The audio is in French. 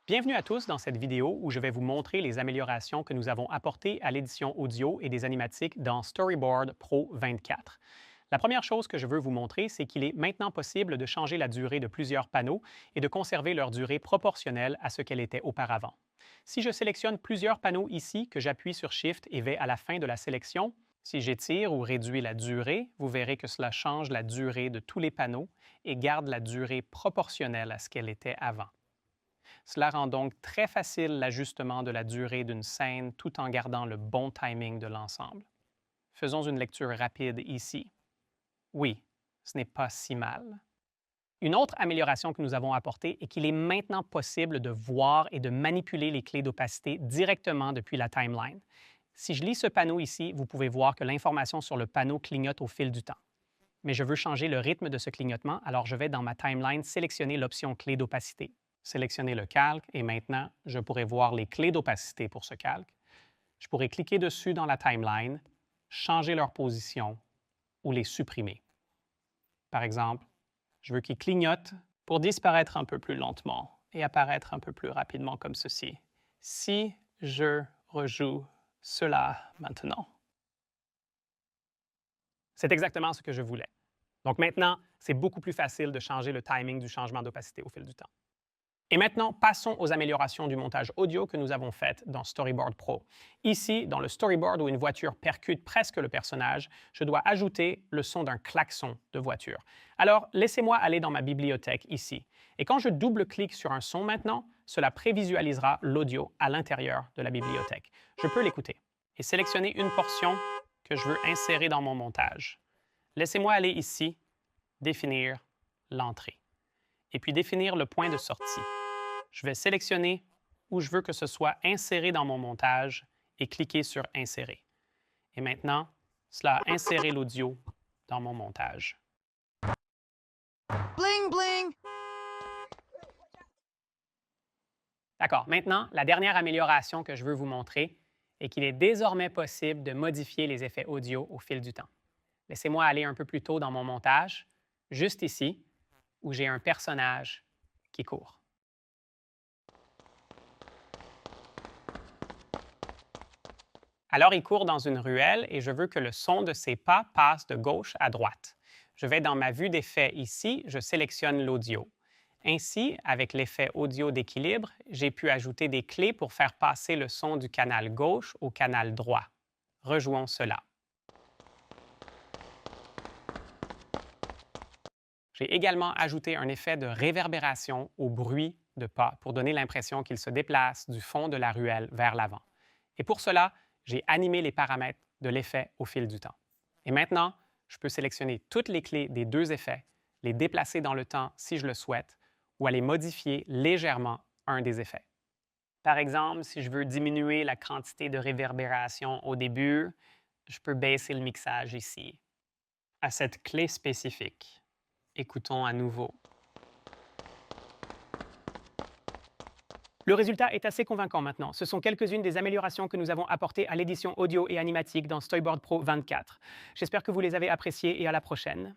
Bienvenue à tous dans cette vidéo où je vais vous montrer les améliorations que nous avons apportées à l'édition audio et des animatiques dans Storyboard Pro 24. La première chose que je veux vous montrer, c'est qu'il est maintenant possible de changer la durée de plusieurs panneaux et de conserver leur durée proportionnelle à ce qu'elle était auparavant. Si je sélectionne plusieurs panneaux ici, que j'appuie sur Shift et vais à la fin de la sélection, si j'étire ou réduis la durée, vous verrez que cela change la durée de tous les panneaux et garde la durée proportionnelle à ce qu'elle était avant. Cela rend donc très facile l'ajustement de la durée d'une scène tout en gardant le bon timing de l'ensemble. Faisons une lecture rapide ici. Oui, ce n'est pas si mal. Une autre amélioration que nous avons apportée est qu'il est maintenant possible de voir et de manipuler les clés d'opacité directement depuis la timeline. Si je lis ce panneau ici, vous pouvez voir que l'information sur le panneau clignote au fil du temps. Mais je veux changer le rythme de ce clignotement, alors je vais dans ma timeline sélectionner l'option clé d'opacité. Sélectionner le calque et maintenant, je pourrais voir les clés d'opacité pour ce calque. Je pourrais cliquer dessus dans la timeline, changer leur position ou les supprimer. Par exemple, je veux qu'ils clignotent pour disparaître un peu plus lentement et apparaître un peu plus rapidement comme ceci. Si je rejoue cela maintenant. C'est exactement ce que je voulais. Donc maintenant, c'est beaucoup plus facile de changer le timing du changement d'opacité au fil du temps. Et maintenant, passons aux améliorations du montage audio que nous avons faites dans Storyboard Pro. Ici, dans le storyboard où une voiture percute presque le personnage, je dois ajouter le son d'un klaxon de voiture. Alors, laissez-moi aller dans ma bibliothèque ici. Et quand je double-clique sur un son maintenant, cela prévisualisera l'audio à l'intérieur de la bibliothèque. Je peux l'écouter et sélectionner une portion que je veux insérer dans mon montage. Laissez-moi aller ici, définir l'entrée, et puis définir le point de sortie. Je vais sélectionner où je veux que ce soit inséré dans mon montage et cliquer sur « Insérer ». Et maintenant, cela a inséré l'audio dans mon montage. Bling bling! D'accord, maintenant, la dernière amélioration que je veux vous montrer est qu'il est désormais possible de modifier les effets audio au fil du temps. Laissez-moi aller un peu plus tôt dans mon montage, juste ici, où j'ai un personnage qui court. Alors, il court dans une ruelle et je veux que le son de ses pas passe de gauche à droite. Je vais dans ma vue d'effet ici, je sélectionne l'audio. Ainsi, avec l'effet audio d'équilibre, j'ai pu ajouter des clés pour faire passer le son du canal gauche au canal droit. Rejouons cela. J'ai également ajouté un effet de réverbération au bruit de pas pour donner l'impression qu'il se déplace du fond de la ruelle vers l'avant. Et pour cela, j'ai animé les paramètres de l'effet au fil du temps. Et maintenant, je peux sélectionner toutes les clés des deux effets, les déplacer dans le temps si je le souhaite, ou aller modifier légèrement un des effets. Par exemple, si je veux diminuer la quantité de réverbération au début, je peux baisser le mixage ici, à cette clé spécifique. Écoutons à nouveau. Le résultat est assez convaincant maintenant. Ce sont quelques-unes des améliorations que nous avons apportées à l'édition audio et animatique dans Storyboard Pro 24. J'espère que vous les avez appréciées et à la prochaine.